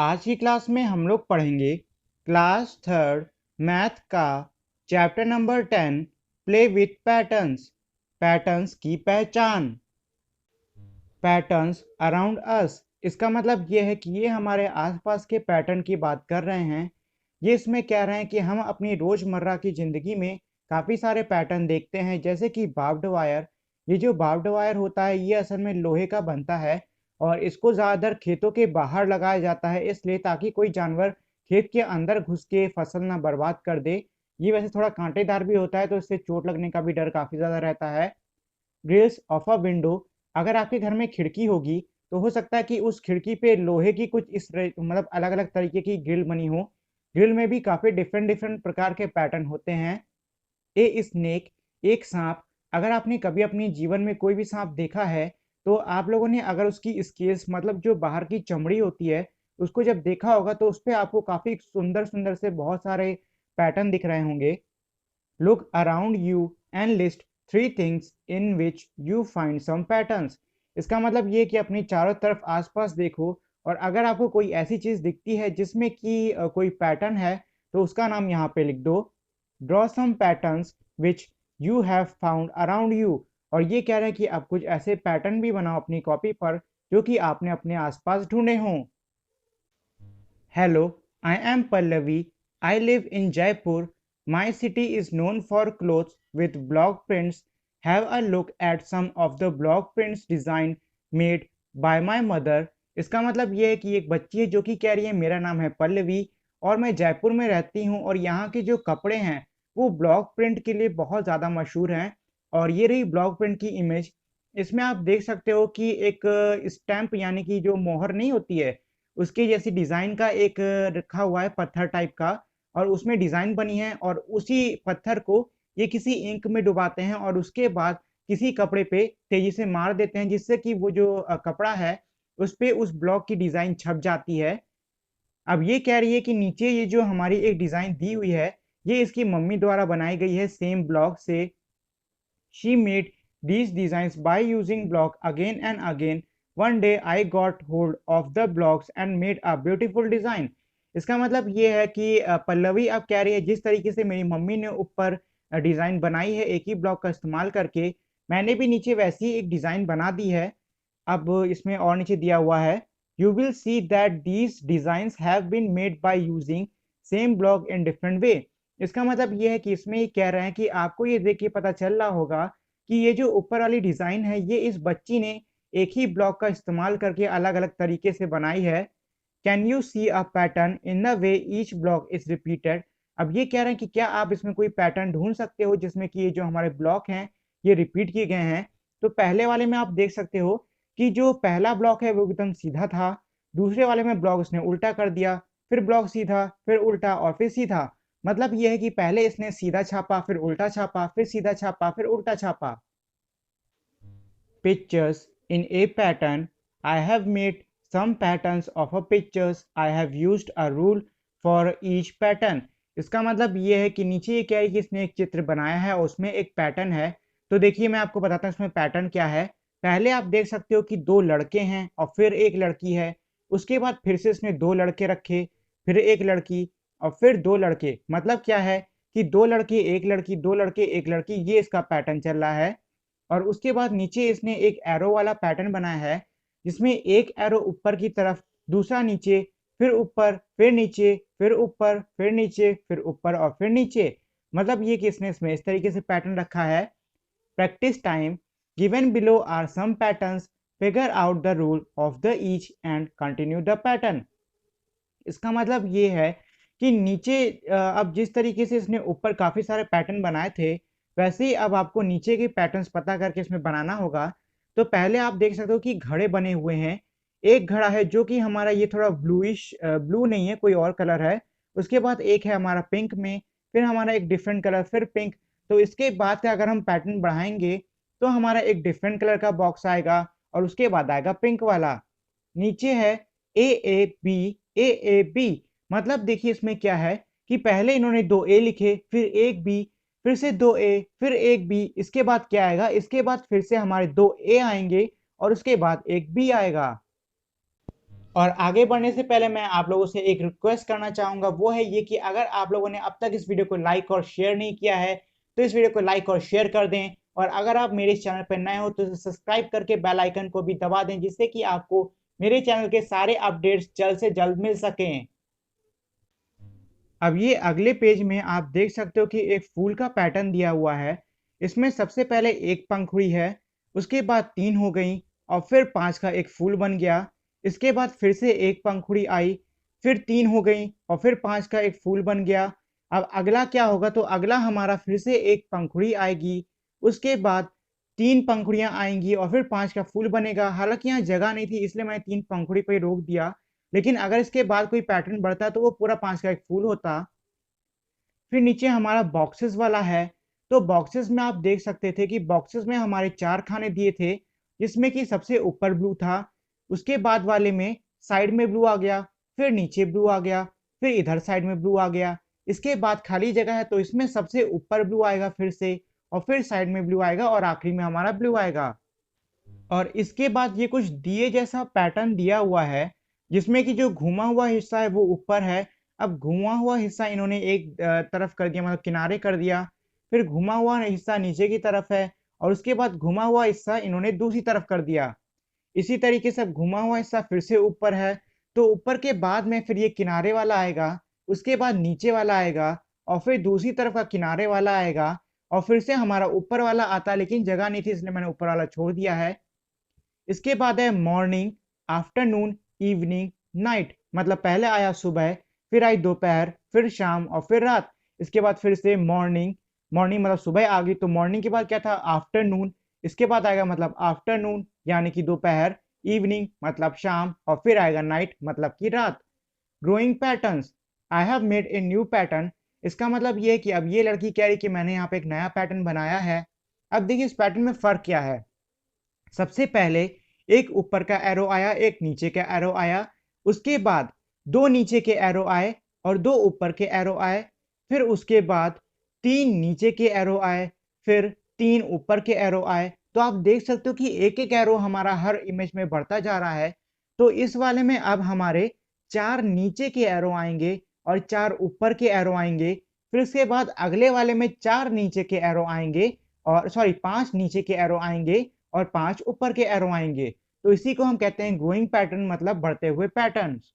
आज की क्लास में हम लोग पढ़ेंगे क्लास थर्ड मैथ का chapter number 10 play with patterns. Patterns की पहचान। पैटर्न्स अराउंड अस, इसका मतलब ये है कि ये हमारे आसपास के पैटर्न की बात कर रहे हैं। ये इसमें कह रहे हैं कि हम अपनी रोज़मर्रा की ज़िंदगी में काफ़ी सारे पैटर्न देखते हैं, जैसे कि बार्ब्ड वायर। ये जो बार्ब्ड वायर होता है ये असल में लोहे का बनता है और इसको ज़्यादातर खेतों के बाहर लगाया जाता है, इसलिए ताकि कोई जानवर खेत के अंदर घुस के फसल ना बर्बाद कर दे। ये वैसे थोड़ा कांटेदार भी होता है तो इससे चोट लगने का भी डर काफ़ी ज़्यादा रहता है। ग्रिल्स ऑफ अ विंडो, अगर आपके घर में खिड़की होगी तो हो सकता है कि उस खिड़की पे लोहे की कुछ मतलब अलग अलग तरीके की ग्रिल बनी हो। ग्रिल में भी काफ़ी डिफरेंट डिफरेंट प्रकार के पैटर्न होते हैं। ए स्नेक, एक सांप। अगर आपने कभी अपने जीवन में कोई भी सांप देखा है तो आप लोगों ने अगर उसकी स्केल्स मतलब जो बाहर की चमड़ी होती है उसको जब देखा होगा तो उस पे आपको काफ़ी सुंदर सुंदर से बहुत सारे पैटर्न दिख रहे होंगे। Look around you and list three things in which you find some patterns। इसका मतलब ये कि अपनी चारों तरफ आसपास देखो और अगर आपको कोई ऐसी चीज़ दिखती है जिसमें कि कोई पैटर्न है तो उसका नाम यहाँ पे लिख दो। Draw some patterns which you have found around you। और ये कह रहे हैं कि आप कुछ ऐसे पैटर्न भी बनाओ अपनी कॉपी पर जो कि आपने अपने आसपास ढूंढे हों। Hello, I am Pallavi. I live in Jaipur. My city is known for clothes with block prints. Have a look at some of the block prints design made by my mother। इसका मतलब ये है कि एक बच्ची है जो कि कह रही है मेरा नाम है पल्लवी और मैं जयपुर में रहती हूँ और यहाँ के जो कपड़े हैं वो ब्लॉक प्रिंट के लिए बहुत ज़्यादा मशहूर हैं। और ये रही ब्लॉक प्रिंट की इमेज। इसमें आप देख सकते हो कि एक स्टैंप यानी कि जो मोहर नहीं होती है उसके जैसी डिज़ाइन का एक रखा हुआ है पत्थर टाइप का और उसमें डिज़ाइन बनी है और उसी पत्थर को ये किसी इंक में डुबाते हैं और उसके बाद किसी कपड़े पे तेज़ी से मार देते हैं जिससे कि वो जो कपड़ा है उस पे उस ब्लॉक की डिज़ाइन छप जाती है। अब ये कह रही है कि नीचे ये जो हमारी एक डिज़ाइन दी हुई है ये इसकी मम्मी द्वारा बनाई गई है सेम ब्लॉक से। She made these designs by using block again and again. One day I got hold of the blocks and made a beautiful design। इसका मतलब ये है कि पल्लवी अब कह रही है जिस तरीके से मेरी मम्मी ने ऊपर डिज़ाइन बनाई है एक ही ब्लॉक का इस्तेमाल करके, मैंने भी नीचे वैसी ही एक डिज़ाइन बना दी है। अब इसमें और नीचे दिया हुआ है you will see that these designs have been made by using same block in different way. इसका मतलब ये है कि इसमें ये कह रहे हैं कि आपको ये देख के पता चल रहा होगा कि ये जो ऊपर वाली डिज़ाइन है ये इस बच्ची ने एक ही ब्लॉक का इस्तेमाल करके अलग अलग तरीके से बनाई है। Can you see a pattern in the way each block is repeated. अब ये कह रहे हैं कि क्या आप इसमें कोई पैटर्न ढूंढ सकते हो जिसमें कि ये जो हमारे ब्लॉक हैं ये रिपीट किए गए हैं। तो पहले वाले में आप देख सकते हो कि जो पहला ब्लॉक है वो एकदम सीधा था, दूसरे वाले में ब्लॉक उसने उल्टा कर दिया, फिर ब्लॉक सीधा, फिर उल्टा और फिर सीधा। मतलब ये है कि पहले इसने सीधा छापा, फिर उल्टा छापा, फिर सीधा छापा, फिर उल्टा छापा। Pictures in a pattern, I have made some patterns of a pictures। I have used a rule for each pattern। इसका मतलब ये है कि नीचे ये क्या है कि इसने एक चित्र बनाया है और उसमें एक पैटर्न है। तो देखिए मैं आपको बताता हूँ इसमें पैटर्न क्या है। पहले आप देख सकते हो कि दो लड़के हैं और फिर एक लड़की है। उसके बाद फिर से इसने दो लड़के रखे, फिर एक लड़की और फिर दो लड़के। मतलब क्या है कि दो लड़के एक लड़की, दो लड़के एक लड़की, ये इसका पैटर्न चल रहा है। और उसके बाद नीचे इसने एक एरो वाला पैटर्न बनाया है जिसमें एक एरो ऊपर की तरफ, दूसरा नीचे, फिर ऊपर, फिर नीचे, फिर ऊपर, फिर नीचे, फिर ऊपर और फिर नीचे। मतलब ये कि इसने इसमें इस तरीके से पैटर्न रखा है। Practice time, given below are some patterns, figure out the rule of the each and continue the pattern. इसका मतलब ये है कि नीचे अब जिस तरीके से इसने ऊपर काफ़ी सारे पैटर्न बनाए थे वैसे ही अब आपको नीचे के पैटर्न्स पता करके इसमें बनाना होगा। तो पहले आप देख सकते हो कि घड़े बने हुए हैं। एक घड़ा है जो कि हमारा ये थोड़ा ब्लूइश, ब्लू नहीं है कोई और कलर है। उसके बाद एक है हमारा पिंक में, फिर हमारा एक डिफरेंट कलर, फिर पिंक। तो इसके बाद से अगर हम पैटर्न बढ़ाएंगे तो हमारा एक डिफरेंट कलर का बॉक्स आएगा और उसके बाद आएगा पिंक वाला। नीचे है ए A B, A A B. मतलब देखिए इसमें क्या है कि पहले इन्होंने दो ए लिखे, फिर एक बी, फिर से दो ए, फिर एक बी। इसके बाद क्या आएगा, इसके बाद फिर से हमारे दो ए आएंगे और उसके बाद एक बी आएगा। और आगे बढ़ने से पहले मैं आप लोगों से एक रिक्वेस्ट करना चाहूँगा, वो है ये कि अगर आप लोगों ने अब तक इस वीडियो को लाइक और शेयर नहीं किया है, तो इस वीडियो को लाइक और शेयर कर दें। और अगर आप मेरे इस चैनल पर नए हो तो सब्सक्राइब करके बेल आइकन को भी दबा दें, जिससे कि आपको मेरे चैनल के सारे अपडेट्स जल्द से जल्द मिल सकें। अब ये अगले पेज में आप देख सकते हो कि एक फूल का पैटर्न दिया हुआ है। इसमें सबसे पहले एक पंखुड़ी है, उसके बाद 3 हो गई और फिर 5 का एक फूल बन गया। इसके बाद फिर से एक पंखुड़ी आई, फिर 3 हो गई और फिर 5 का एक फूल बन गया। अब अगला क्या होगा, तो अगला हमारा फिर से एक पंखुड़ी आएगी, उसके बाद 3 पंखुड़ियाँ आएँगी और फिर 5 का फूल बनेगा। हालाँकि यहाँ जगह नहीं थी इसलिए मैंने 3 पंखुड़ी पे ही रोक दिया, लेकिन अगर इसके बाद कोई पैटर्न बढ़ता तो वो पूरा 5 का एक फूल होता। फिर नीचे हमारा बॉक्सेस वाला है, तो बॉक्सेस में आप देख सकते थे कि बॉक्सेस में हमारे 4 खाने दिए थे, जिसमें कि सबसे ऊपर ब्लू था, उसके बाद वाले में साइड में ब्लू आ गया, फिर नीचे ब्लू आ गया, फिर इधर साइड में ब्लू आ गया। इसके बाद खाली जगह है तो इसमें सबसे ऊपर ब्लू आएगा फिर से, और फिर साइड में ब्लू आएगा और आखिरी में हमारा ब्लू आएगा। और इसके बाद ये कुछ दिए जैसा पैटर्न दिया हुआ है, जिसमें कि जो घुमा हुआ हिस्सा है वो ऊपर है। अब घुमा हुआ हिस्सा इन्होंने एक तरफ कर दिया, मतलब किनारे कर दिया। फिर घुमा हुआ हिस्सा नीचे की तरफ है और उसके बाद घुमा हुआ हिस्सा इन्होंने दूसरी तरफ कर दिया। इसी तरीके से अब घुमा हुआ हिस्सा फिर से ऊपर है, तो ऊपर के बाद में फिर ये किनारे वाला आएगा, उसके बाद नीचे वाला आएगा और फिर दूसरी तरफ का किनारे वाला आएगा और फिर से हमारा ऊपर वाला आता है, लेकिन जगह नहीं थी इसलिए मैंने ऊपर वाला छोड़ दिया है। इसके बाद है मॉर्निंग, आफ्टरनून, इवनिंग, नाइट, मतलब पहले आया सुबह, फिर आई दोपहर, फिर शाम और फिर रात। इसके बाद फिर से मॉर्निंग, मॉर्निंग मतलब सुबह आ गई, तो मॉर्निंग के बाद क्या था, आफ्टरनून। इसके बाद आएगा मतलब आफ्टरनून यानी कि दोपहर, इवनिंग मतलब शाम और फिर आएगा नाइट मतलब कि रात। Growing patterns, I have made a new pattern. इसका मतलब ये है कि अब ये लड़की कह रही कि मैंने यहाँ पे एक नया पैटर्न बनाया है। अब देखिए इस पैटर्न में फर्क क्या है। सबसे पहले एक ऊपर का एरो आया, एक नीचे का एरो आया, उसके बाद 2 नीचे के एरो आए और 2 ऊपर के एरो आए, फिर उसके बाद 3 नीचे के एरो आए, फिर 3 ऊपर के एरो आए। तो आप देख सकते हो कि एक-एक एरो हमारा हर इमेज में बढ़ता जा रहा है। तो इस वाले में अब हमारे 4 नीचे के एरो आएँगे और 4 ऊपर के एरो आएँगे। फिर उसके बाद अगले वाले में 4 नीचे के एरो आएँगे और सॉरी 5 नीचे के एरो आएँगे और 5 ऊपर के एरो आएँगे। तो इसी को हम कहते हैं ग्रोइंग पैटर्न, मतलब बढ़ते हुए पैटर्न्स।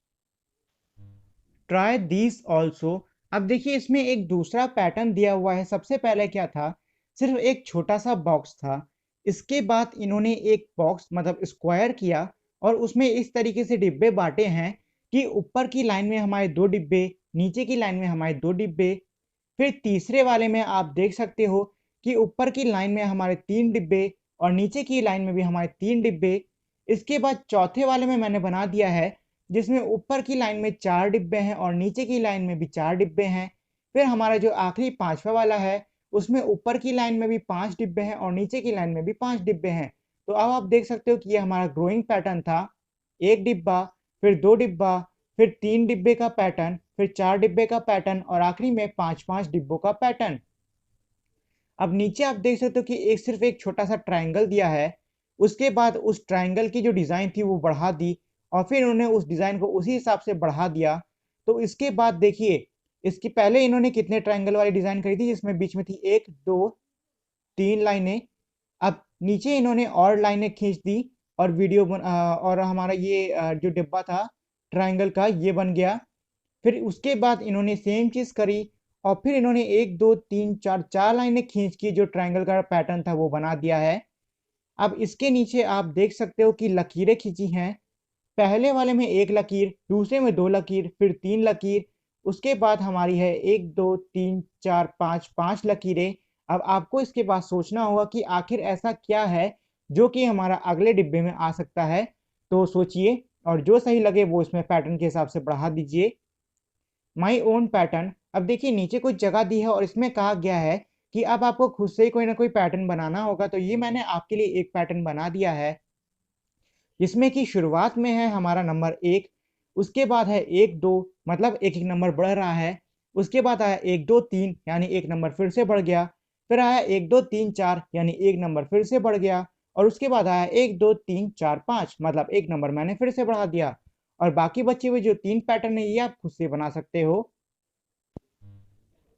Try this also. अब देखिए इसमें एक दूसरा पैटर्न दिया हुआ है। सबसे पहले क्या था, सिर्फ एक छोटा सा बॉक्स था। इसके बाद इन्होंने एक बॉक्स मतलब स्क्वायर किया और उसमें इस तरीके से डिब्बे बांटे हैं कि ऊपर की लाइन में हमारे 2 डिब्बे, नीचे की लाइन में हमारे 2 डिब्बे। फिर तीसरे वाले में आप देख सकते हो कि ऊपर की लाइन में हमारे 3 डिब्बे और नीचे की लाइन में भी हमारे 3 डिब्बे। इसके बाद चौथे वाले में मैंने बना दिया है, जिसमें ऊपर की लाइन में 4 डिब्बे हैं और नीचे की लाइन में भी 4 डिब्बे हैं। फिर हमारा जो आखिरी 5वां वाला है, उसमें ऊपर की लाइन में भी 5 डिब्बे हैं और नीचे की लाइन में भी 5 डिब्बे हैं। तो अब आप देख सकते हो कि ये हमारा ग्रोइंग पैटर्न था। 1 डिब्बा, फिर 2 डिब्बा, फिर 3 डिब्बे का पैटर्न, फिर 4 डिब्बे का पैटर्न और आखिरी में 5-5 डिब्बों का पैटर्न। अब नीचे आप देख सकते हो कि एक सिर्फ एक छोटा-सा ट्रायंगल दिया है। उसके बाद उस ट्रायंगल की जो डिज़ाइन थी वो बढ़ा दी और फिर उन्होंने उस डिज़ाइन को उसी हिसाब से बढ़ा दिया। तो इसके बाद देखिए, इसके पहले इन्होंने कितने ट्रायंगल वाली डिज़ाइन करी थी, जिसमें बीच में थी 1, 2, 3 लाइनें। अब नीचे इन्होंने और लाइनें खींच दी और और हमारा ये जो डिब्बा था ट्रायंगल का, ये बन गया। फिर उसके बाद इन्होंने सेम चीज़ करी और फिर इन्होंने 1, 2, 3, 4 4 लाइनें खींच के जो ट्रायंगल का पैटर्न था वो बना दिया है। अब इसके नीचे आप देख सकते हो कि लकीरें खींची हैं। पहले वाले में 1 लकीर, दूसरे में 2 लकीर, फिर 3 लकीर, उसके बाद हमारी है 1, 2, 3, 4, 5, 5 लकीरें। अब आपको इसके बाद सोचना होगा कि आखिर ऐसा क्या है जो कि हमारा अगले डिब्बे में आ सकता है। तो सोचिए और जो सही लगे वो इसमें पैटर्न के हिसाब से बढ़ा दीजिए। My own pattern. अब देखिए नीचे कुछ जगह दी है और इसमें कहा गया है कि अब आपको खुद से ही कोई ना कोई पैटर्न बनाना होगा। तो ये मैंने आपके लिए एक पैटर्न बना दिया है, जिसमें कि शुरुआत में है हमारा नंबर 1, उसके बाद है 1, 2 मतलब एक-एक नंबर बढ़ रहा है। उसके बाद आया 1, 2, 3 यानी 1 नंबर फिर से बढ़ गया। फिर आया 1, 2, 3, 4 यानी 1 नंबर फिर से बढ़ गया और उसके बाद आया 1, 2, 3, 4, 5 मतलब 1 नंबर मैंने फिर से बढ़ा दिया। और बाकी बचे हुए जो 3 पैटर्न है ये आप खुद से बना सकते हो।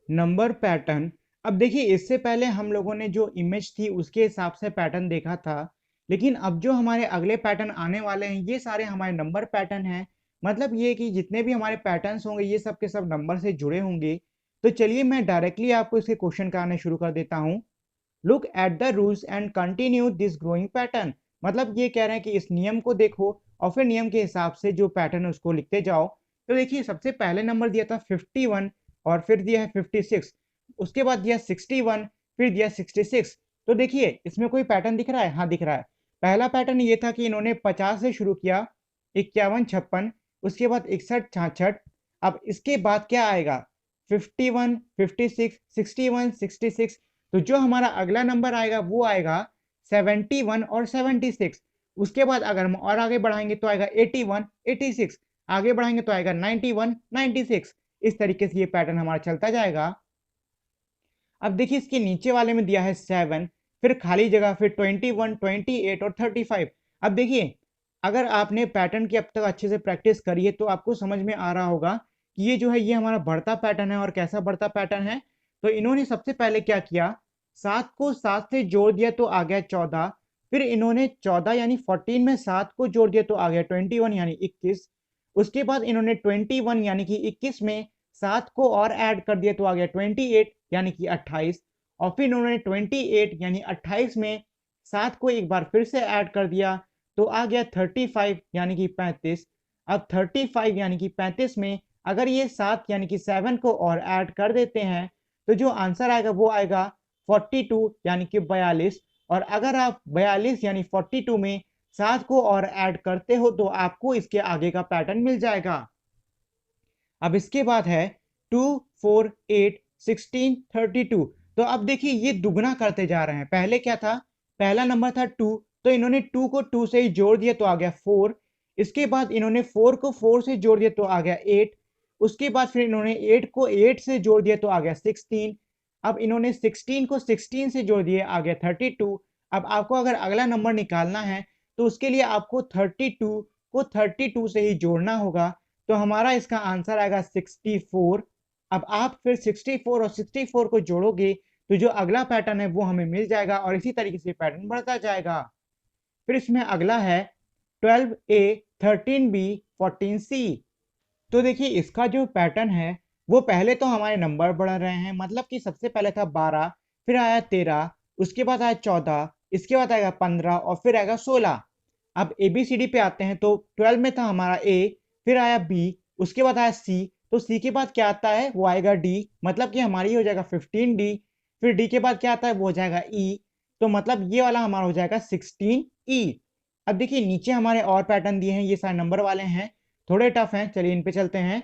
नंबर पैटर्न, अब देखिए इससे पहले हम लोगों ने जो इमेज थी उसके हिसाब से पैटर्न देखा था, लेकिन अब जो हमारे अगले पैटर्न आने वाले हैं ये सारे हमारे नंबर पैटर्न हैं। मतलब ये कि जितने भी हमारे पैटर्न्स होंगे ये सब के सब नंबर से जुड़े होंगे। तो चलिए मैं डायरेक्टली आपको इसके क्वेश्चन कराने शुरू कर देता हूँ। Look at the rules and continue this growing pattern. मतलब ये कह रहे हैं कि इस नियम को देखो और फिर नियम के हिसाब से जो पैटर्न है उसको लिखते जाओ। तो देखिए सबसे पहले नंबर दिया था 51 और फिर दिया है 56, उसके बाद दिया 61, फिर दिया 66। तो देखिए इसमें कोई पैटर्न दिख रहा है? हाँ दिख रहा है। पहला पैटर्न ये था कि इन्होंने 50 से शुरू किया, 51 56, उसके बाद 61 66। अब इसके बाद क्या आएगा? 51 56 61 66। तो जो हमारा अगला नंबर आएगा वो आएगा 71 और 76। उसके बाद अगर हम और आगे बढ़ाएंगे तो आएगा 81 86, आगे बढ़ाएंगे तो आएगा 91 96। इस तरीके से ये पैटर्न हमारा चलता जाएगा। अब देखिए इसके नीचे वाले में दिया है 7, फिर खाली जगह, फिर 21 28 और 35। अब देखिए अगर आपने पैटर्न की अब तक अच्छे से प्रैक्टिस करी है तो आपको समझ में आ रहा होगा कि ये जो है ये हमारा बढ़ता पैटर्न है। और कैसा बढ़ता पैटर्न है? तो इन्होंने सबसे पहले क्या किया, 7 को 7 से जोड़ दिया तो आ गया 14, फिर इन्होंने 14 यानी 14 में 7 को जोड़ दिया तो आ गया 21 यानी 21। उसके बाद इन्होंने 21 यानी कि 21 में 7 को और ऐड कर दिया तो आ गया 28 यानी कि 28। और फिर इन्होंने 28 यानी 28 में 7 को एक बार फिर से ऐड कर दिया तो आ गया 35 यानी कि 35। अब 35 यानी कि 35 में अगर ये 7 यानी कि 7 को और ऐड कर देते हैं तो जो आंसर आएगा वो आएगा 42 यानी कि 42। और अगर आप 42 यानी 42 में 7 को और ऐड करते हो तो आपको इसके आगे का पैटर्न मिल जाएगा। अब इसके बाद है 2 4 8 16 32। तो अब देखिए ये दुगना करते जा रहे हैं। पहले क्या था? पहला नंबर था 2, तो इन्होंने 2 को 2 से ही जोड़ दिया तो आ गया 4। इसके बाद इन्होंने 4 को 4 से जोड़ दिया तो आ गया 8। उसके बाद फिर इन्होंने 8 को 8 से जोड़ दिया तो आ गया 16। अब इन्होंने 16 को 16 से जोड़ दिया आ गया 32। अब आपको अगर अगला नंबर निकालना है तो उसके लिए आपको 32 को 32 से ही जोड़ना होगा। तो हमारा इसका आंसर आएगा 64। अब आप फिर 64 और 64 को जोड़ोगे तो जो अगला पैटर्न है वो हमें मिल जाएगा और इसी तरीके से पैटर्न बढ़ता जाएगा। फिर इसमें अगला है 12A 13B 14C। तो देखिए इसका जो पैटर्न है वो पहले तो हमारे नंबर बढ़ रहे हैं। मतलब कि सबसे पहले था 12, फिर आया 13, उसके बाद आया 14, इसके बाद आएगा 15 और फिर आएगा 16। अब ABCD पे आते हैं तो 12 में था हमारा A, फिर आया B, उसके बाद आया C। तो C के बाद क्या आता है? वो आएगा D। मतलब कि हमारी हो जाएगा 15D। फिर D के बाद क्या आता है? वो हो जाएगा E। तो मतलब ये वाला हमारा हो जाएगा 16E। अब देखिए नीचे हमारे और पैटर्न दिए हैं, ये सारे नंबर वाले हैं, थोड़े टफ हैं, चलिए इन पे चलते हैं।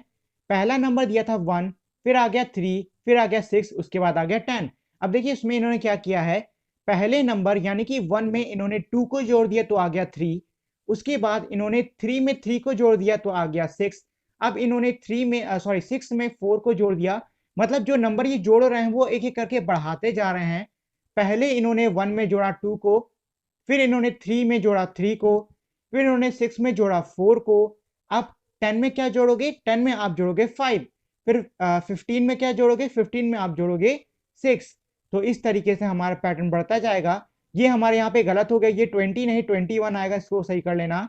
पहला नंबर दिया था 1, फिर आ गया 3, फिर आ गया 6, उसके बाद आ गया 10। अब देखिए इसमें इन्होंने क्या किया है, पहले नंबर यानी कि 1 में इन्होंने 2 को जोड़ दिया तो आ गया 3। उसके बाद इन्होंने 3 में 3 को जोड़ दिया तो आ गया 6। अब इन्होंने 6 में 4 को जोड़ दिया। मतलब जो नंबर ये जोड़ रहे हैं वो एक एक करके बढ़ाते जा रहे हैं। पहले इन्होंने 1 में जोड़ा 2 को, फिर इन्होंने 3 में जोड़ा 3 को, फिर इन्होंने 6 में जोड़ा 4 को। अब 10 में क्या जोड़ोगे? 10 में आप जोड़ोगे 5। फिर 15 में क्या जोड़ोगे? 15 में आप जोड़ोगे 6। तो इस तरीके से हमारा पैटर्न बढ़ता जाएगा। ये हमारे यहाँ पे गलत हो गया, ये 20 नहीं 21 आएगा, इसको सही कर लेना।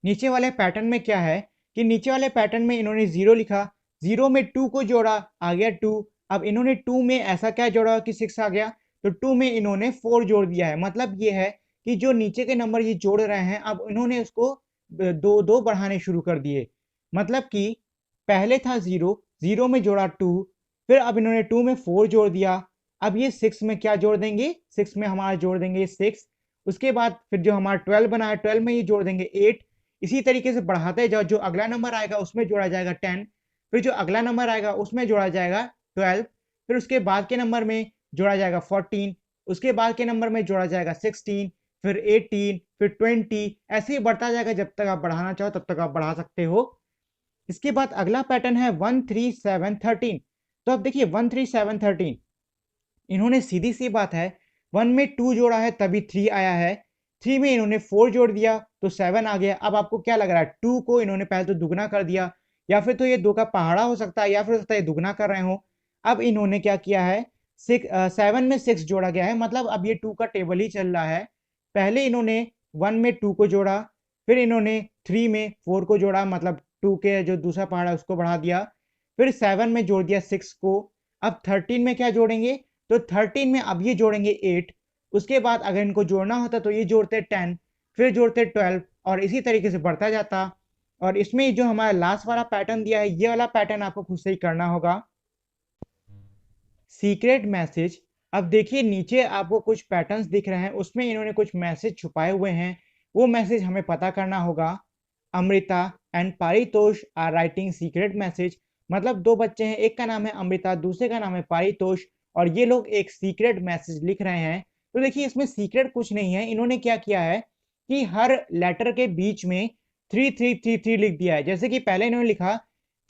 नीचे वाले पैटर्न में क्या है कि नीचे वाले पैटर्न में इन्होंने 0 लिखा, 0 में 2 को जोड़ा, आ गया 2। अब इन्होंने 2 में ऐसा क्या जोड़ा कि 6 आ गया, तो 2 में इन्होंने 4 जोड़ दिया है। मतलब ये है कि जो नीचे के नंबर ये जोड़ रहे हैं अब इन्होंने उसको दो दो बढ़ाने शुरू कर दिए। मतलब कि पहले था 0, 0 में जोड़ा 2, फिर अब इन्होंने 2 में 4 जोड़ दिया। अब ये 6 में क्या जोड़ देंगे? 6 में हमारा जोड़ देंगे 6। उसके बाद फिर जो हमारा 12 बना है 12 में ये जोड़ देंगे 8। इसी तरीके से बढ़ाते जाओ, जो अगला नंबर आएगा उसमें जोड़ा जाएगा 10, फिर जो अगला नंबर आएगा उसमें जोड़ा जाएगा 12, फिर उसके बाद के नंबर में जोड़ा जाएगा 14, उसके बाद के नंबर में जोड़ा जाएगा 16, फिर 18, फिर 20। ऐसे ही बढ़ता जाएगा, जब तक आप बढ़ाना चाहो तब तक आप बढ़ा सकते हो। इसके बाद अगला पैटर्न है 1 3 7 13। तो अब देखिए 1 3 7 13 इन्होंने सीधी सी बात है 1 में 2 जोड़ा है तभी 3 आया है, 3 में इन्होंने 4 जोड़ दिया तो 7 आ गया। अब आपको क्या लग रहा है, 2 को इन्होंने पहले तो दुगना कर दिया, या फिर तो ये 2 का पहाड़ा हो सकता है, या फिर हो सकता है ये दुगना कर रहे हो। अब इन्होंने क्या किया है, 7 में 6 जोड़ा गया है, मतलब अब ये 2 का टेबल ही चल रहा है। पहले इन्होंने 1 में 2 को जोड़ा, फिर इन्होंने 3 में 4 को जोड़ा, मतलब 2 के जो दूसरा पहाड़ा उसको बढ़ा दिया, फिर 7 में जोड़ दिया 6 को। अब 13 में क्या जोड़ेंगे, तो 13 में अब ये जोड़ेंगे 8। उसके बाद अगर इनको जोड़ना होता तो ये जोड़ते 10, फिर जोड़ते 12, और इसी तरीके से बढ़ता जाता। और इसमें जो हमारा लास्ट वाला पैटर्न दिया है, ये वाला पैटर्न आपको खुद से ही करना होगा। Secret message. अब देखिए नीचे आपको कुछ पैटर्न्स दिख रहे हैं, उसमें इन्होंने कुछ मैसेज छुपाए हुए हैं, वो मैसेज हमें पता करना होगा। Amrita and Paritosh are writing secret message, मतलब दो बच्चे हैं, एक का नाम है अमृता, दूसरे का नाम है पारितोष, और ये लोग एक सीक्रेट मैसेज लिख रहे हैं। तो देखिए इसमें सीक्रेट कुछ नहीं है, इन्होंने क्या किया है कि हर लेटर के बीच में 3333 लिख दिया है। जैसे कि पहले इन्होंने लिखा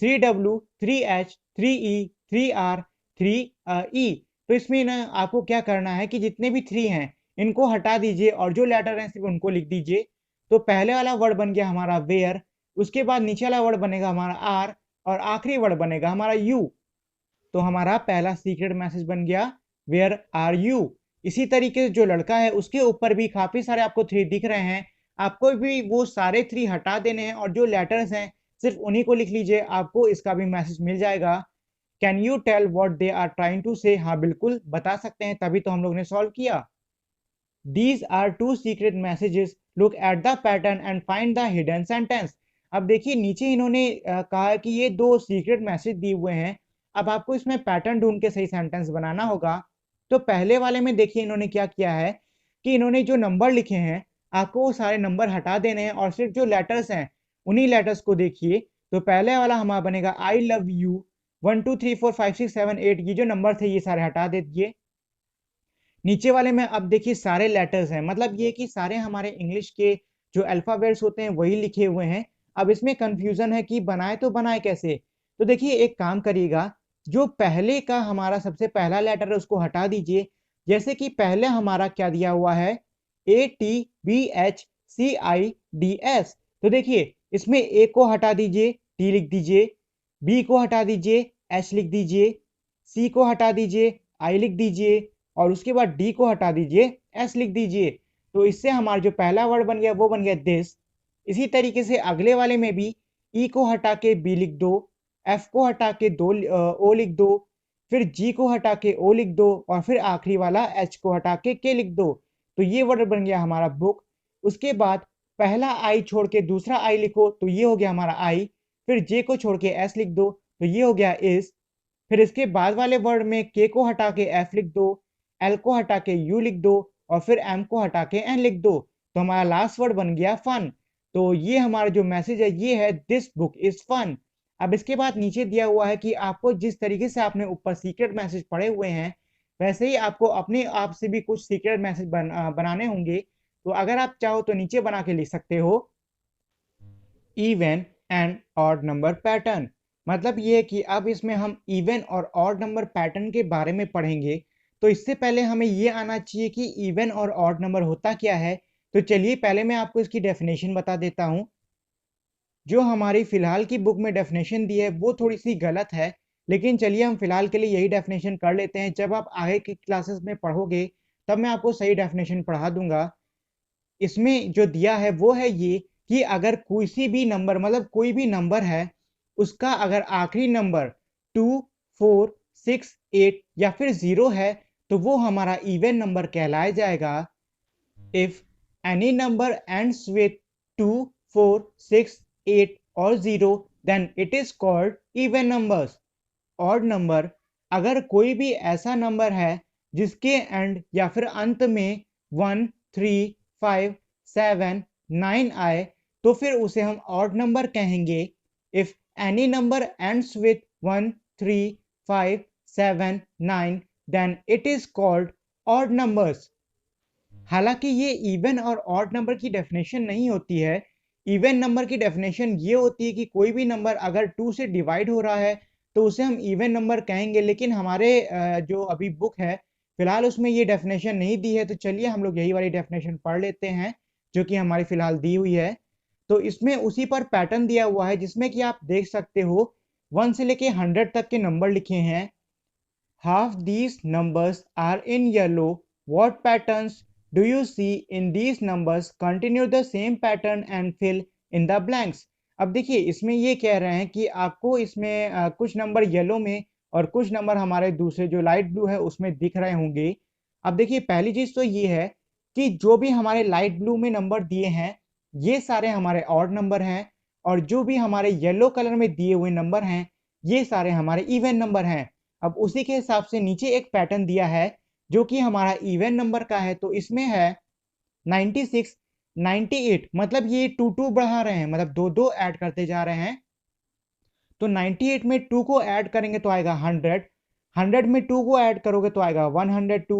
3W 3H 3E 3R 3E। तो इसमें ना आपको क्या करना है कि जितने भी 3 हैं इनको हटा दीजिए और जो लेटर हैं सिर्फ उनको लिख दीजिए। तो पहले वाला वर्ड बन गया हमारा वेयर, उसके बाद नीचे वाला वर्ड बनेगा हमारा आर, और आखिरी वर्ड बनेगा हमारा यू। तो हमारा पहला सीक्रेट मैसेज बन गया वेयर आर यू। इसी तरीके से जो लड़का है उसके ऊपर भी काफी सारे आपको 3 दिख रहे हैं, आपको भी वो सारे 3 हटा देने हैं और जो लेटर्स हैं सिर्फ उन्हीं को लिख लीजिए, आपको इसका भी मैसेज मिल जाएगा। Can you tell what they are trying to say, हाँ बिल्कुल बता सकते हैं, तभी तो हम लोग ने सॉल्व किया। These are two secret messages. Look at the pattern and find the hidden sentence. अब देखिए नीचे इन्होंने कहा कि ये दो सीक्रेट मैसेज दिए हुए हैं, अब आपको इसमें पैटर्न ढूंढ के सही सेंटेंस बनाना होगा। तो पहले वाले में देखिए इन्होंने क्या किया है कि इन्होंने जो नंबर लिखे हैं आपको वो सारे नंबर हटा देने हैं और सिर्फ जो लेटर्स हैं उन्हीं लेटर्स को देखिए। तो पहले वाला हमारा बनेगा आई लव यू, 1 2 3 4 5 6 7 8, ये जो नंबर थे ये सारे हटा दीजिए। नीचे वाले में अब देखिए सारे लेटर्स हैं, मतलब ये कि सारे हमारे इंग्लिश के जो अल्फाबेट्स होते हैं वही लिखे हुए हैं। अब इसमें कंफ्यूजन है कि बनाए तो बनाए कैसे। तो देखिए एक काम करिएगा, जो पहले का हमारा सबसे पहला लेटर है उसको हटा दीजिए। जैसे कि पहले हमारा क्या दिया हुआ है, ATBHCIDS। तो देखिए इसमें ए को हटा दीजिए, टी लिख दीजिए, बी को हटा दीजिए, एच लिख दीजिए, सी को हटा दीजिए, आई लिख दीजिए, और उसके बाद डी को हटा दीजिए, एस लिख दीजिए। तो इससे हमारा जो पहला वर्ड बन गया वो बन गया दिस। इसी तरीके से अगले वाले में भी ई को हटा के बी लिख दो, एफ को हटा के ओ लिख दो, फिर जी को हटा के ओ लिख दो, और फिर आखिरी वाला एच को हटा के लिख दो। तो ये वर्ड बन गया हमारा बुक। उसके बाद पहला आई छोड़ के दूसरा आई लिखो, तो ये हो गया हमारा आई। फिर जे को छोड़ के एस लिख दो, तो ये हो गया इस। फिर इसके बाद वाले वर्ड में के को हटा के एफ लिख दो, एल को हटा के यू लिख दो, और फिर एम को हटा के एन लिख दो। तो हमारा लास्ट वर्ड बन गया फन। तो ये हमारा जो मैसेज है ये है दिस बुक इज फन। अब इसके बाद नीचे दिया हुआ है कि आपको जिस तरीके से आपने ऊपर सीक्रेट मैसेज पढ़े हुए हैं वैसे ही आपको अपने आप से भी कुछ सीक्रेट मैसेज बनाने होंगे। तो अगर आप चाहो तो नीचे बना के लिख सकते हो even and odd number pattern. मतलब ये है कि अब इसमें हम इवन और ऑड नंबर पैटर्न के बारे में पढ़ेंगे। तो इससे पहले हमें ये आना चाहिए कि इवन और ऑड नंबर होता क्या है। तो चलिए पहले मैं आपको इसकी डेफिनेशन बता देता हूँ। जो हमारी फिलहाल की बुक में डेफिनेशन दी है वो थोड़ी सी गलत है, लेकिन चलिए हम फिलहाल के लिए यही डेफिनेशन कर लेते हैं। जब आप आगे की क्लासेस में पढ़ोगे तब मैं आपको सही डेफिनेशन पढ़ा दूंगा। इसमें जो दिया है वो है ये कि अगर कोई भी नंबर, मतलब कोई भी नंबर है, उसका अगर आखिरी नंबर 2 4 6 8 या फिर 0 है तो वो हमारा इवन नंबर कहलाया जाएगा। If any number ends with 2 4 6 8 और 0 then it is called even numbers. Odd number, अगर कोई भी ऐसा नंबर है जिसके एंड या फिर अंत में 1 3 5 7 9 आए तो फिर उसे हम ऑड नंबर कहेंगे। If any number ends with 1 3 5 7 9 then it is called odd numbers. हालांकि ये इवन और ऑड नंबर की डेफिनेशन नहीं होती है। इवन नंबर की डेफिनेशन ये होती है कि कोई भी नंबर अगर 2 से डिवाइड हो रहा है तो उसे हम इवन नंबर कहेंगे, लेकिन हमारे जो अभी बुक है फिलहाल उसमें ये डेफिनेशन नहीं दी है। तो चलिए हम लोग यही वाली डेफिनेशन पढ़ लेते हैं। जो कि हमारी फिलहाल दी हुई है। तो इसमें उसी पर पैटर्न दिया हुआ है जिसमें कि आप देख सकते हो 1 से लेके 100 तक के नंबर लिखे हैं। Half these numbers are in yellow. What patterns do you see in these numbers? Continue the same pattern and fill in the blanks. अब देखिए इसमें ये कह रहे हैं कि आपको इसमें कुछ नंबर येलो में और कुछ नंबर हमारे दूसरे जो लाइट ब्लू है उसमें दिख रहे होंगे। अब देखिए पहली चीज तो ये है कि जो भी हमारे लाइट ब्लू में नंबर दिए हैं ये सारे हमारे ऑड नंबर हैं, और जो भी हमारे येलो कलर में दिए हुए नंबर हैं ये सारे हमारे इवन नंबर हैं। अब उसी के हिसाब से नीचे एक पैटर्न दिया है जो कि हमारा इवन नंबर का है, तो इसमें है 96, 98, मतलब ये 2 बढ़ा रहे हैं, मतलब दो दो ऐड करते जा रहे हैं। तो 98 में 2 को ऐड करेंगे तो आएगा 100, 100 में 2 को ऐड करोगे तो आएगा 102,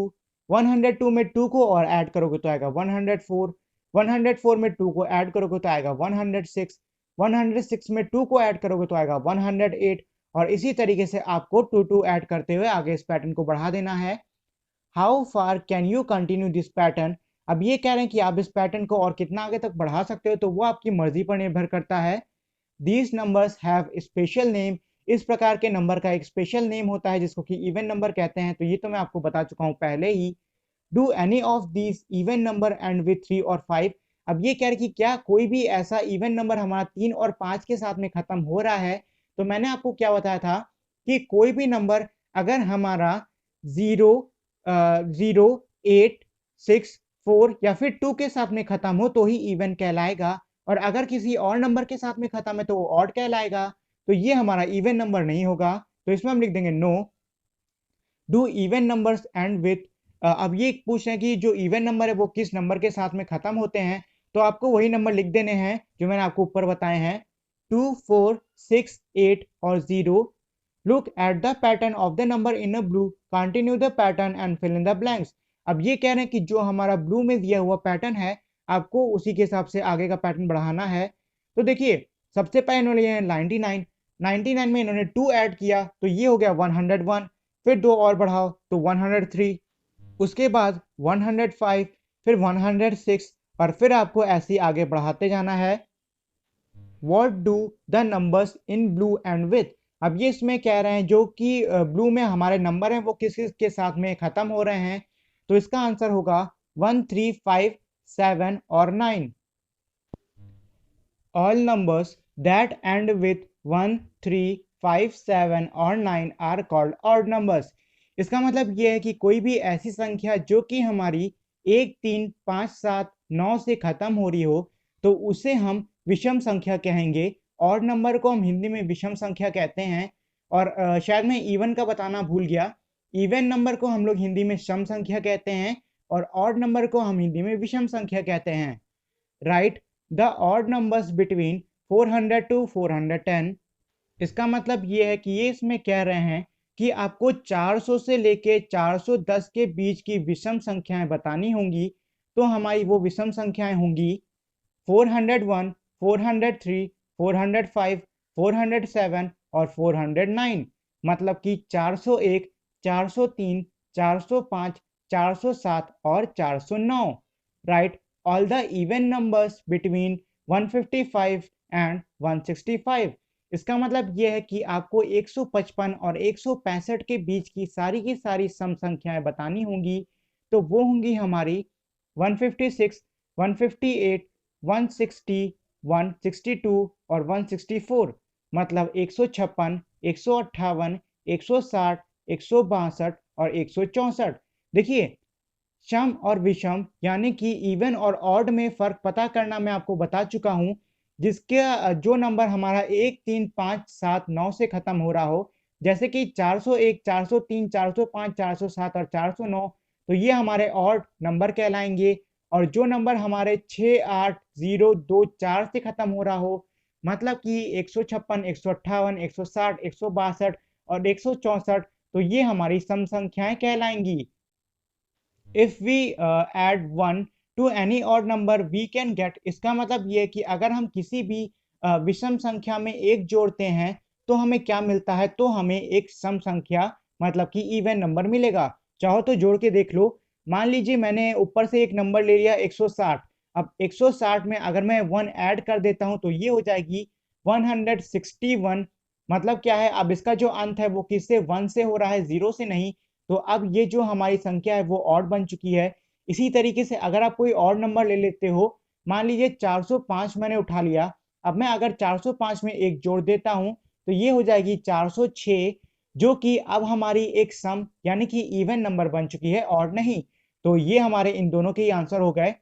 102 में 2 को और ऐड करोगे तो आएगा 104, 104 में 2 को ऐड करोगे तो आएगा 106, 106 में 2 को ऐड करोगे तो आएगा 108, और इसी तरीके से आपको 2 ऐड करते हुए आगे इस पैटर्न को बढ़ा देना है। How far can you continue this pattern? अब ये कह रहे हैं कि आप इस पैटर्न को और कितना आगे तक बढ़ा सकते हो, तो वो आपकी मर्जी पर निर्भर करता है। These numbers have special name. इस प्रकार के नंबर का एक स्पेशल नेम होता है जिसको कि इवन नंबर कहते हैं, तो ये तो मैं आपको बता चुका हूं पहले ही। Do any of these even number end with 3 और 5? अब ये कह रहे कि क्या कोई भी ऐसा इवन नंबर हमारा 3 और 5 के साथ में खत्म हो रहा है? तो मैंने आपको क्या बताया था कि कोई भी नंबर अगर हमारा 0, 0, 8, 6, 4 या फिर 2 के साथ में खत्म हो तो ही इवन कहलाएगा, और अगर किसी और नंबर के साथ में खत्म है तो वो ऑड कहलाएगा, तो ये हमारा इवन नंबर नहीं होगा। तो इसमें हम लिख देंगे no. Do even numbers end with, अब ये पूछ रहे हैं कि जो इवन नंबर है वो किस नंबर के साथ में खत्म होते हैं, तो आपको वही नंबर लिख देने हैं जो मैंने आपको ऊपर बताए हैं, 2, 4, 6, 8 और 0। Look at the pattern of the number in a blue, continue the pattern and fill in the blanks. अब ये कह रहे हैं कि जो हमारा ब्लू में दिया हुआ पैटर्न है आपको उसी के हिसाब से आगे का पैटर्न बढ़ाना है। तो देखिए सबसे पहले इन्होंने 99, 99 में इन्होंने 2 ऐड किया तो ये हो गया 101, फिर 2 और बढ़ाओ तो 103, उसके बाद 105, फिर 106, और फिर आपको ऐसे ही आगे बढ़ाते जाना है। What do the numbers in blue and with? अब ये इसमें कह रहे हैं जो कि ब्लू में हमारे नंबर हैं वो किस किस के साथ में खत्म हो रहे हैं, तो इसका आंसर होगा 1, 3, 5, 7 और 9। All numbers that end with 1, 3, 5, 7 और 9 are called odd numbers. इसका मतलब ये है कि कोई भी ऐसी संख्या जो कि हमारी 1, 3, 5, 7, 9 से खत्म हो रही हो तो उसे हम विषम संख्या कहेंगे। ऑड नंबर को हम हिंदी में विषम संख्या कहते हैं। और शायद मैं इवन का बताना भूल गया, इवन नंबर को हम लोग हिंदी में सम संख्या कहते हैं और ऑड नंबर को हम हिंदी में विषम संख्या कहते हैं। Write the odd numbers between 400 to 410। इसका मतलब ये है कि ये इसमें कह रहे हैं कि आपको 400 से लेके 410 के बीच की विषम संख्याएं बतानी होंगी। तो हमारी वो विषम संख्याएं होंगी 401, 403, 405, 407 और 409। मतलब कि 401, 403, 405, 407 और 409। Right all the even numbers between 155 and 165। इसका मतलब यह है कि आपको 155 और 165 के बीच की सारी सम संख्याएं बतानी होंगी। तो वो होंगी हमारी 156, 158, 160, 162 और 164। मतलब 156, 158, 160, 162 और 164। देखिए सम और विषम यानी कि इवन और ऑड में फर्क पता करना मैं आपको बता चुका हूं। जिसके जो नंबर हमारा 1, 3, 5, 7, 9 से खत्म हो रहा हो, जैसे कि 401, 403, 405, 407 और 409, तो ये हमारे ऑड नंबर कहलाएंगे। और जो नंबर हमारे 6, 8, 0, 2, 4 से खत्म हो रहा हो, मतलब कि 156, 158, 160, 162 और 164, तो ये हमारी सम संख्याएं कहलाएंगी। If we add 1 to any odd number we can get, इसका मतलब ये है कि अगर हम किसी भी विषम संख्या में एक जोड़ते हैं तो हमें क्या मिलता है, तो हमें एक सम संख्या मतलब कि इवन नंबर मिलेगा। चाहो तो जोड़ के देख लो। मान लीजिए मैंने ऊपर से एक नंबर ले लिया 160, अब 160 में अगर मैं 1 ऐड कर देता हूं तो ये हो जाएगी 161। मतलब क्या है, अब इसका जो अंत है वो किससे, 1 से हो रहा है, 0 से नहीं। तो अब ये जो हमारी संख्या है वो ऑड बन चुकी है। इसी तरीके से अगर आप कोई और नंबर ले लेते हो, मान लीजिए 405 मैंने उठा लिया। अब मैं अगर 405 में एक जोड़ देता हूं तो ये हो जाएगी 406, जो कि अब हमारी एक सम यानी कि इवन नंबर बन चुकी है और नहीं। तो ये हमारे इन दोनों के ही आंसर हो गए।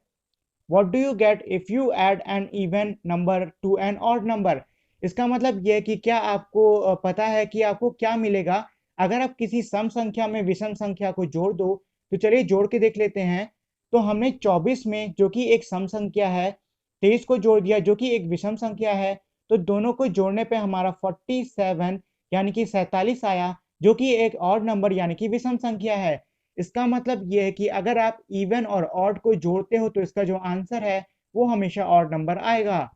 What do you get if you add an even number to an odd number? इसका मतलब यह है कि क्या आपको पता है कि आपको क्या मिलेगा अगर आप किसी सम संख्या में विषम संख्या को जोड़ दो। तो चलिए जोड़ के देख लेते हैं। तो हमने 24 में, जो कि एक सम संख्या है, 23 को जोड़ दिया जो कि एक विषम संख्या है। तो दोनों को जोड़ने पे हमारा 47 यानी कि 47 आया, जो कि एक ऑड नंबर यानी कि विषम संख्या है। इसका मतलब ये है कि अगर आप इवन और ऑड को जोड़ते हो तो इसका जो आंसर है वो हमेशा ऑड नंबर आएगा।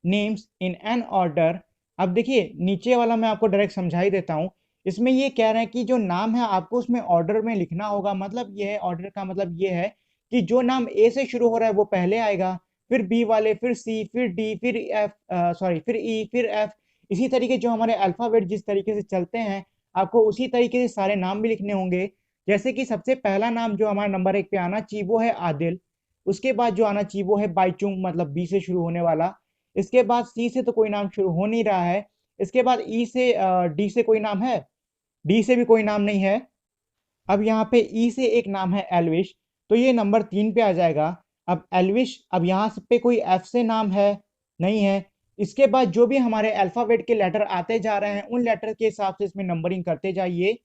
Names in an order. अब देखिए नीचे वाला मैं आपको डायरेक्ट समझा ही देता हूँ। इसमें ये कह रहे हैं कि जो नाम है आपको उसमें ऑर्डर में लिखना होगा। मतलब ये है, ऑर्डर का मतलब ये है कि जो नाम ए से शुरू हो रहा है वो पहले आएगा, फिर बी वाले, फिर सी, फिर डी, फिर एफ, सॉरी फिर ई, फिर एफ। इसी तरीके जो हमारे अल्फाबेट जिस तरीके से चलते हैं, आपको उसी तरीके से सारे नाम भी लिखने होंगे। जैसे कि सबसे पहला नाम जो हमारा नंबर 1 पे आना चाहिए वो है आदिल। उसके बाद जो आना चाहिए वो है बाईचुंग, मतलब बी से शुरू होने वाला। इसके बाद सी से तो कोई नाम शुरू हो नहीं रहा है। इसके बाद ई से, डी से कोई नाम है? डी से भी कोई नाम नहीं है। अब यहाँ पे ई से एक नाम है एल्विश, तो ये नंबर 3 पे आ जाएगा। अब एल्विश, अब यहाँ पे कोई एफ से नाम है? नहीं है। इसके बाद जो भी हमारे अल्फाबेट के लेटर आते जा रहे हैं उन लेटर के हिसाब से इसमें नंबरिंग करते जाइए।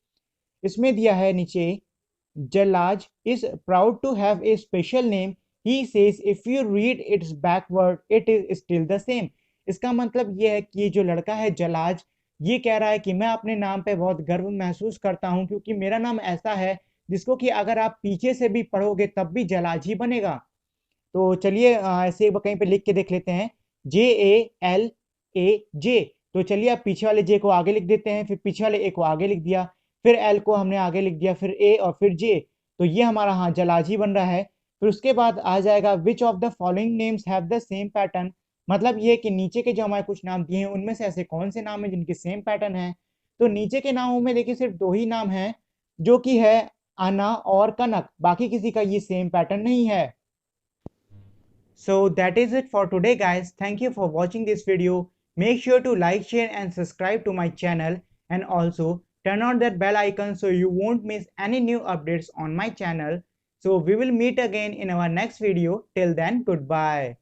इसमें दिया है नीचे, Jalaj is proud to have a special name. He says if you read its backward, it is still the same. इसका मतलब ये है कि ये जो लड़का है जलाज, ये कह रहा है कि मैं अपने नाम पे बहुत गर्व महसूस करता हूँ क्योंकि मेरा नाम ऐसा है जिसको कि अगर आप पीछे से भी पढ़ोगे तब भी जलाज ही बनेगा। तो चलिए ऐसे कहीं पे लिख के देख लेते हैं, JALAJ। तो चलिए आप पीछे वाले जे को आगे लिख देते हैं, फिर पीछे वाले ए को आगे लिख दिया, फिर एल को हमने आगे लिख दिया, फिर ए और फिर जे। तो ये हमारा हाँ जलाजी बन रहा है। फिर उसके बाद आ जाएगा which of the following names have the same pattern. मतलब ये कि नीचे के जो हमारे कुछ नाम दिए हैं उनमें से ऐसे कौन से नाम है जिनके सेम पैटर्न है। तो नीचे के नामों में देखिए सिर्फ दो ही नाम है, जो कि है अना और कनक। बाकी किसी का ये सेम पैटर्न नहीं है। So that is it for today guys. Thank you for watching this video. Make sure to like, share and subscribe to my channel, and also turn on that bell icon so you won't miss any new updates on my channel. So we will meet again in our next video. Till then, goodbye.